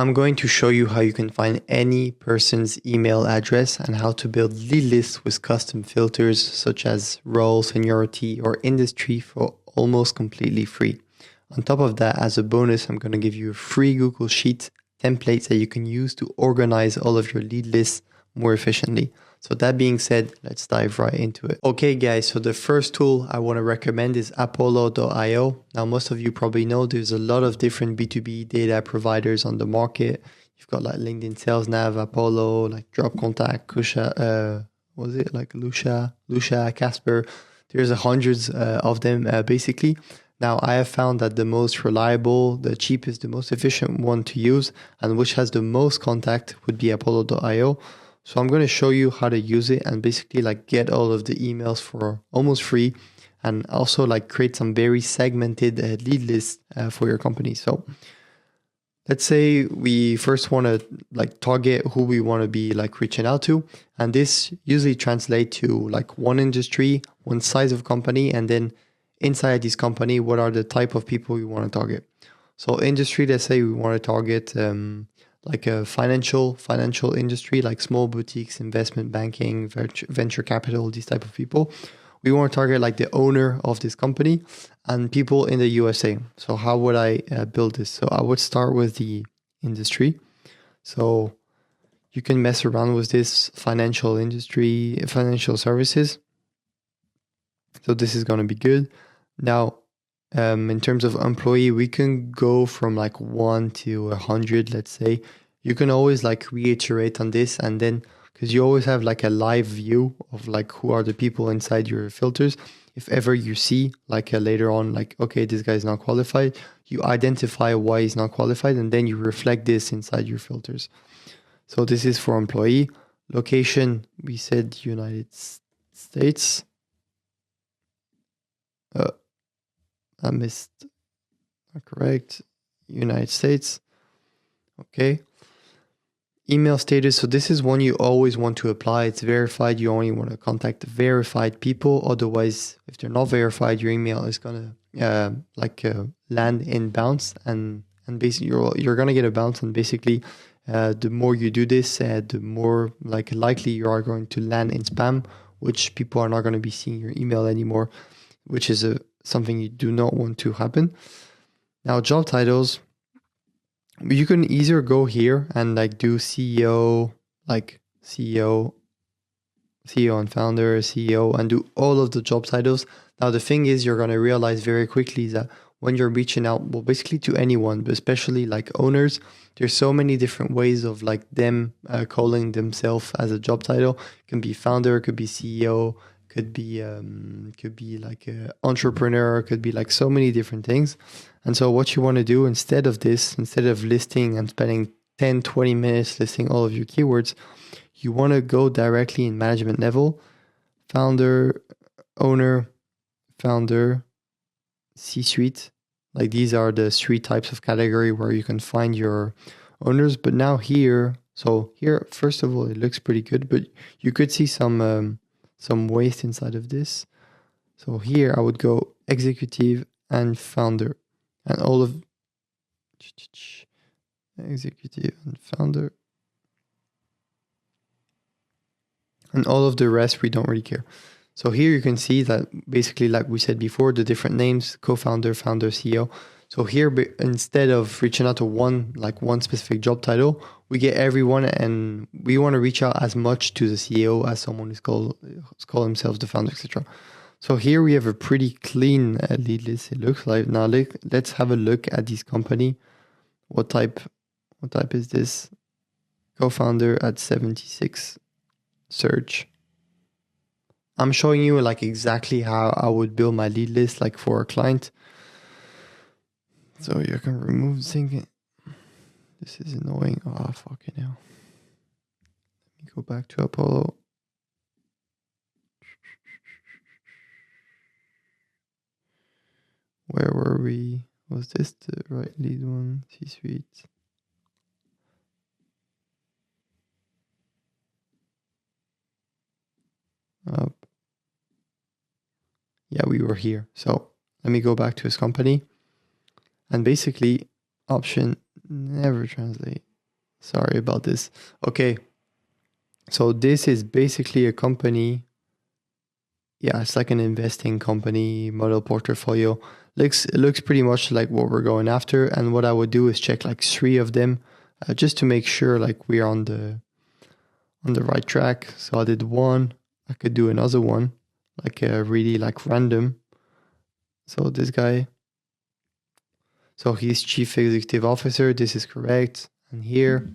I'm going to show you how you can find any person's email address and how to build lead lists with custom filters such as role, seniority, or industry for almost completely free. On top of that, as a bonus, I'm going to give you a free Google Sheet template that you can use to organize all of your lead lists more efficiently. So that being said, let's dive right into it. Okay guys, so the first tool I want to recommend is Apollo.io. Now most of you probably know there's a lot of different B2B data providers on the market. You've got like LinkedIn Sales Nav, Apollo, like Drop Contact, Kusha, was it like Lucia, Casper. There's hundreds of them basically. Now I have found that the most reliable, the cheapest, the most efficient one to use and which has the most contact would be Apollo.io. So I'm going to show you how to use it and basically like get all of the emails for almost free and also like create some very segmented lead lists for your company. So let's say we first want to like target who we want to be like reaching out to. And this usually translates to like one industry, one size of company, and then inside this company, what are the type of people we want to target. So industry, let's say we want to target like a financial industry, like small boutiques, investment banking, venture capital, these type of people. We want to target like the owner of this company and people in the USA. So how would I build this? So I would start with the industry. So you can mess around with this financial industry, financial services. So this is going to be good. Now, in terms of employee, we can go from like 1 to 100, let's say. You can always like reiterate on this and then, because you always have like a live view of like who are the people inside your filters. If ever you see like later on, like, okay, this guy is not qualified, you identify why he's not qualified and then you reflect this inside your filters. So this is for employee. Location, we said United States. I missed, correct, United States. Okay. Email status. So this is one you always want to apply. It's verified. You only want to contact verified people. Otherwise, if they're not verified, your email is going to land in bounce and basically you're going to get a bounce. And basically, the more you do this, the more like likely you are going to land in spam, which people are not going to be seeing your email anymore, which is something you do not want to happen. Now, job titles, you can either go here and like do CEO, like CEO and founder, CEO, and do all of the job titles. Now, the thing is, you're going to realize very quickly that when you're reaching out, well, basically to anyone, but especially like owners, there's so many different ways of like them calling themselves as a job title. It can be founder, it could be CEO, could be like an entrepreneur, could be like so many different things. And so what you want to do instead of this, instead of listing and spending 10, 20 minutes listing all of your keywords, you want to go directly in management level, founder, owner, founder, C-suite. Like these are the 3 types of category where you can find your owners. But now here, so here, first of all, it looks pretty good, but you could see some waste inside of this. So here I would go executive and founder and all of executive and founder and all of the rest we don't really care. So here you can see that basically, like we said before, the different names, co-founder, founder, CEO. So here, instead of reaching out to one specific job title, we get everyone and we want to reach out as much to the CEO as someone who's call themselves the founder, etc. So here we have a pretty clean lead list, it looks like. Now let's have a look at this company. What type is this? Co-founder at 76, search. I'm showing you like exactly how I would build my lead list like for a client. So you can remove thinking. This is annoying. Oh, fucking hell. Let me go back to Apollo. Where were we? Was this the right lead one? C-suite. Up. Yeah, we were here. So let me go back to his company. And basically, option never translate. Sorry about this. Okay. So this is basically a company. Yeah, it's like an investing company model portfolio. It looks pretty much like what we're going after. And what I would do is check like 3 of them, just to make sure like we're on the right track. So I did one. I could do another one, like really like random. So this guy. So he's chief executive officer. This is correct. And here,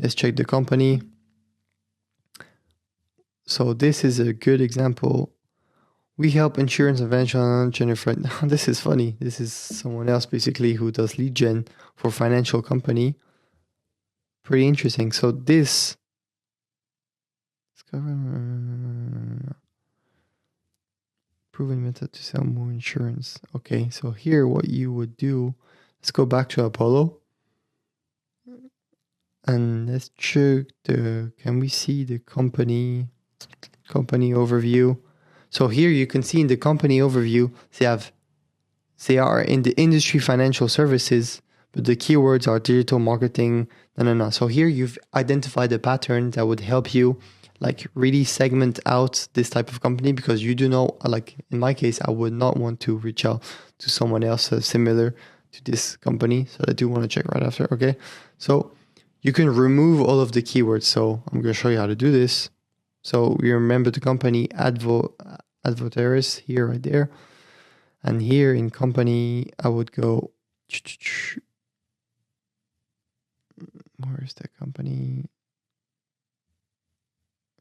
let's check the company. So this is a good example. We help insurance and financial Jennifer. This is funny. This is someone else basically who does lead gen for financial company. Pretty interesting. So this proven method to sell more insurance. Okay, so here what you would do, let's go back to Apollo. And let's check can we see the company overview? So here you can see in the company overview, they are in the industry financial services, but the keywords are digital marketing. No. So here you've identified a pattern that would help you like really segment out this type of company, because you do know, like in my case, I would not want to reach out to someone else similar to this company. So I do want to check right after. Okay. So you can remove all of the keywords. So I'm going to show you how to do this. So we remember the company Advoteris here, right there. And here in company, I would go, where is that company?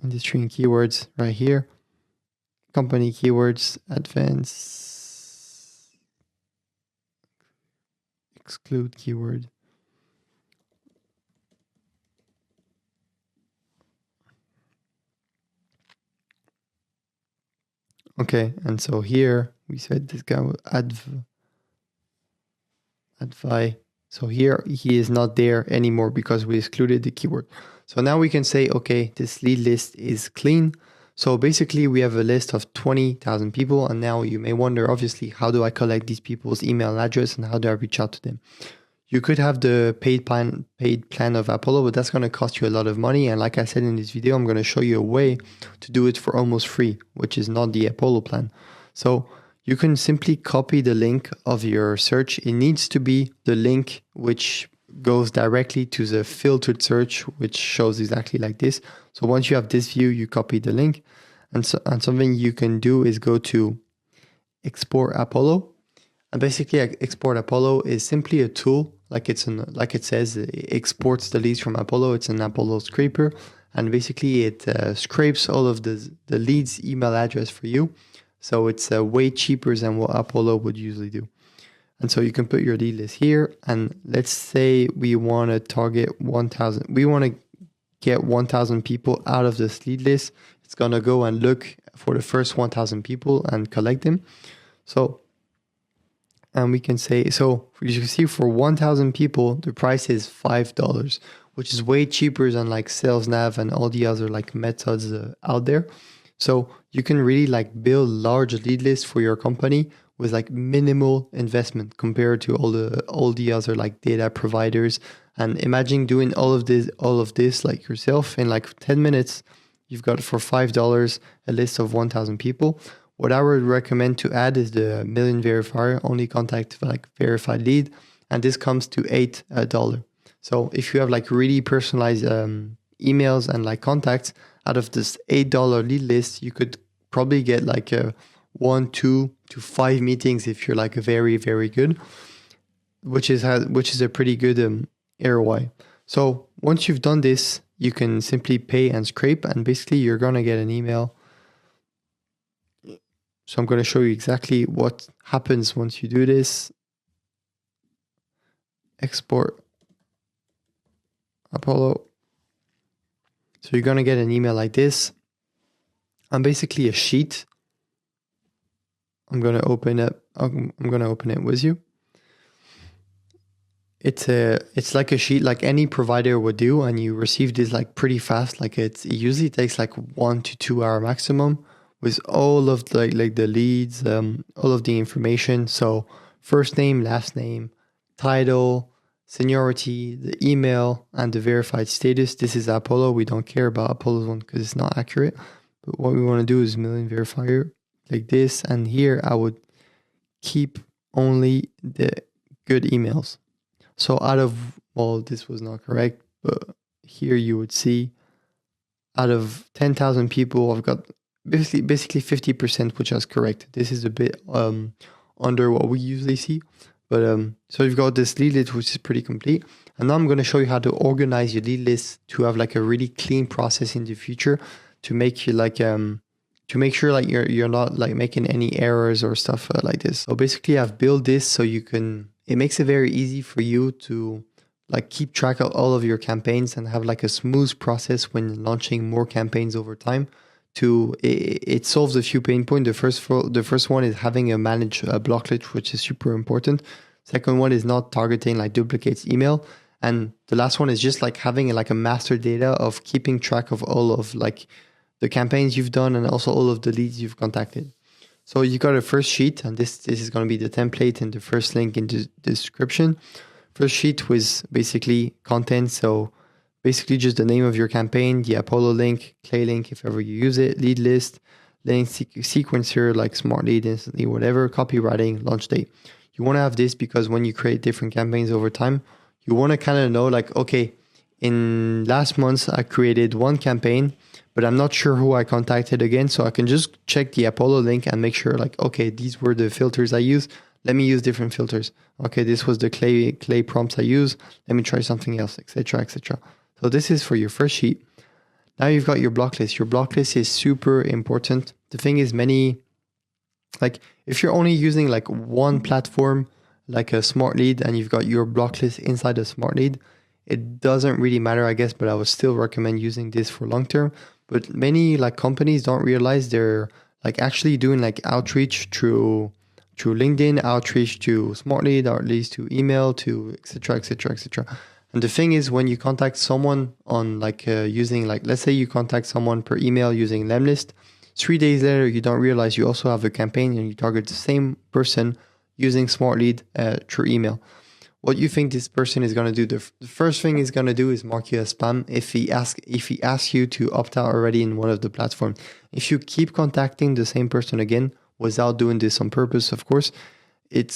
Industry and keywords right here. Company keywords, advanced, exclude keyword. Okay, and so here we said this guy will advi. So here he is not there anymore because we excluded the keyword. So now we can say, okay, this lead list is clean. So basically we have a list of 20,000 people. And now you may wonder, obviously, how do I collect these people's email address and how do I reach out to them? You could have the paid plan of Apollo, but that's going to cost you a lot of money. And like I said in this video, I'm going to show you a way to do it for almost free, which is not the Apollo plan. So you can simply copy the link of your search. It needs to be the link which goes directly to the filtered search, which shows exactly like this. So once you have this view, you copy the link. And something you can do is go to Export Apollo. And basically, Export Apollo is simply a tool, like it says, it exports the leads from Apollo. It's an Apollo scraper, and basically it scrapes all of the leads' email address for you. So it's way cheaper than what Apollo would usually do. And so you can put your lead list here, and let's say we want to target 1,000. We want to get 1,000 people out of this lead list. It's gonna go and look for the first 1,000 people and collect them. So. And we can say, so you can see for 1,000 people, the price is $5, which is way cheaper than like SalesNav and all the other like methods out there. So you can really like build large lead lists for your company with like minimal investment compared to all the other like data providers. And imagine doing all of this like yourself in like 10 minutes. You've got for $5 a list of 1,000 people. What I would recommend to add is the million verifier, only contact like verified lead, and this comes to $8. So if you have like really personalized emails and like contacts, out of this $8 lead list, you could probably get like 1, 2 to 5 meetings if you're like very, very good, which is a pretty good ROI. So once you've done this, you can simply pay and scrape, and basically you're gonna get an email. So I'm going to show you exactly what happens once you do this. Export Apollo. So you're going to get an email like this. And basically a sheet. I'm going to open it with you. It's like a sheet like any provider would do, and you receive this like pretty fast. Like it usually takes like 1 to 2 hour maximum, with all of the leads, all of the information. So first name, last name, title, seniority, the email, and the verified status. This is Apollo. We don't care about Apollo's one because it's not accurate. But what we want to do is million verifier like this. And here I would keep only the good emails. So out of, well, this was not correct, but here you would see out of 10,000 people, I've got basically 50%, which is correct. This is a bit under what we usually see. But so you've got this lead list, which is pretty complete. And now I'm going to show you how to organize your lead list to have like a really clean process in the future to make you like to make sure like you're not like making any errors or stuff like this. So basically I've built this so you can, it makes it very easy for you to like keep track of all of your campaigns and have like a smooth process when launching more campaigns over time. It solves a few pain points. The first one is having a managed block list, which is super important. Second one is not targeting like duplicates email. And the last one is just like having like a master data of keeping track of all of like the campaigns you've done and also all of the leads you've contacted. So you got a first sheet, and this is going to be the template and the first link in the description. First sheet was basically content. So basically just the name of your campaign, the Apollo link, Clay link, if ever you use it, lead list, link sequencer, like smart lead, instantly, whatever, copywriting, launch date. You want to have this because when you create different campaigns over time, you want to kind of know like, okay, in last month, I created one campaign, but I'm not sure who I contacted again. So I can just check the Apollo link and make sure like, okay, these were the filters I used. Let me use different filters. Okay, this was the clay prompts I use. Let me try something else, etc., etc. So this is for your first sheet. Now you've got your block list. Your block list is super important. The thing is like if you're only using like one platform, like a smart lead, and you've got your block list inside a smart lead, it doesn't really matter, I guess, but I would still recommend using this for long term. But many like companies don't realize they're like actually doing like outreach through LinkedIn, outreach to smart lead, or at least to email, to etc., etc., etc. And the thing is, when you contact someone on like using like, let's say you contact someone per email using Lemlist, 3 days later, you don't realize you also have a campaign and you target the same person using Smart Lead through email. What you think this person is going to do? The first thing he's going to do is mark you as spam if he asks you to opt out already in one of the platforms. If you keep contacting the same person again without doing this on purpose, of course,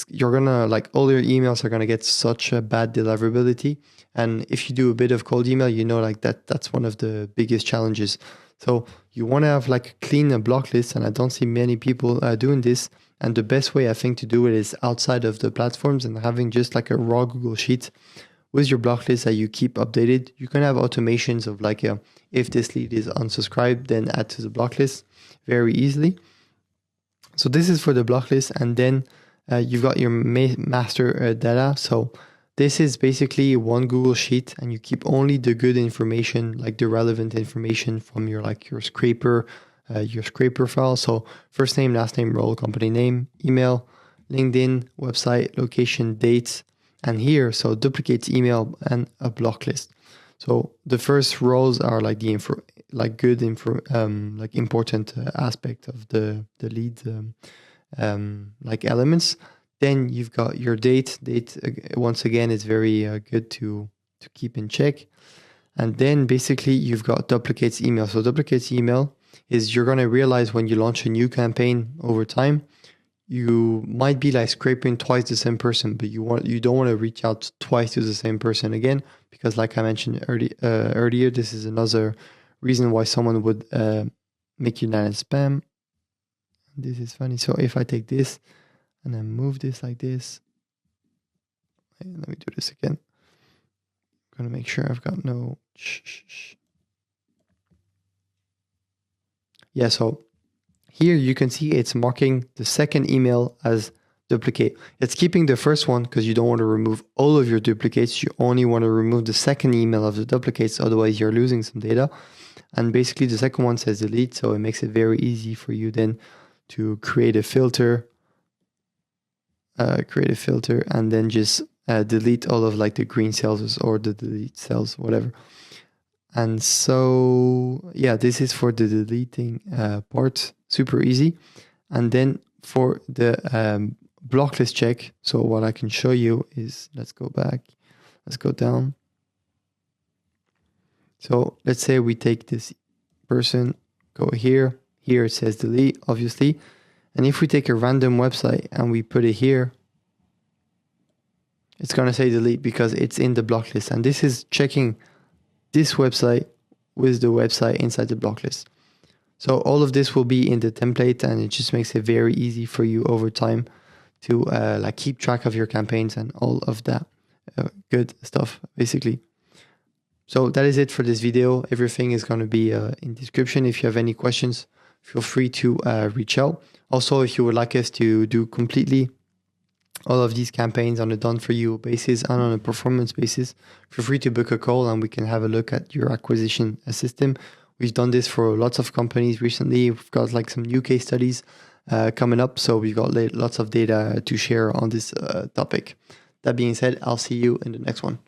you're gonna like all your emails are gonna get such a bad deliverability. And if you do a bit of cold email, you know like that's one of the biggest challenges. So you want to have like a clean block list, and I don't see many people doing this. And the best way I think to do it is outside of the platforms and having just like a raw Google Sheet with your block list that you keep updated. You can have automations of like if this lead is unsubscribed, then add to the block list very easily. So this is for the block list, and then you've got your master data. So this is basically one Google Sheet, and you keep only the good information, like the relevant information from your scraper file. So first name, last name, role, company name, email, LinkedIn, website, location, dates, and here, so duplicates email and a block list. So the first rows are like the important aspect of the lead like elements. Then you've got your date. Once again is very good to keep in check. And then basically you've got duplicates email. So duplicates email is you're going to realize when you launch a new campaign over time, you might be like scraping twice the same person, but you don't want to reach out twice to the same person again, because like I mentioned earlier, this is another reason why someone would make you land in spam. This is funny. So if I take this and then move this like this, let me do this again. I'm going to make sure I've got no... Yeah, so here you can see it's marking the second email as duplicate. It's keeping the first one because you don't want to remove all of your duplicates. You only want to remove the second email of the duplicates, otherwise you're losing some data. And basically the second one says delete, so it makes it very easy for you then to create a filter and then just delete all of like the green cells or the delete cells, whatever. And so, yeah, this is for the deleting part, super easy. And then for the block list check, so what I can show you is, let's go back. Let's go down. So let's say we take this person, go here. Here it says delete, obviously. And if we take a random website and we put it here, it's going to say delete because it's in the block list. And this is checking this website with the website inside the block list. So all of this will be in the template, and it just makes it very easy for you over time to like keep track of your campaigns and all of that good stuff, basically. So that is it for this video. Everything is going to be in description. If you have any questions, feel free to reach out. Also, if you would like us to do completely all of these campaigns on a done-for-you basis and on a performance basis, feel free to book a call and we can have a look at your acquisition system. We've done this for lots of companies recently. We've got like some new case studies coming up. So we've got lots of data to share on this topic. That being said, I'll see you in the next one.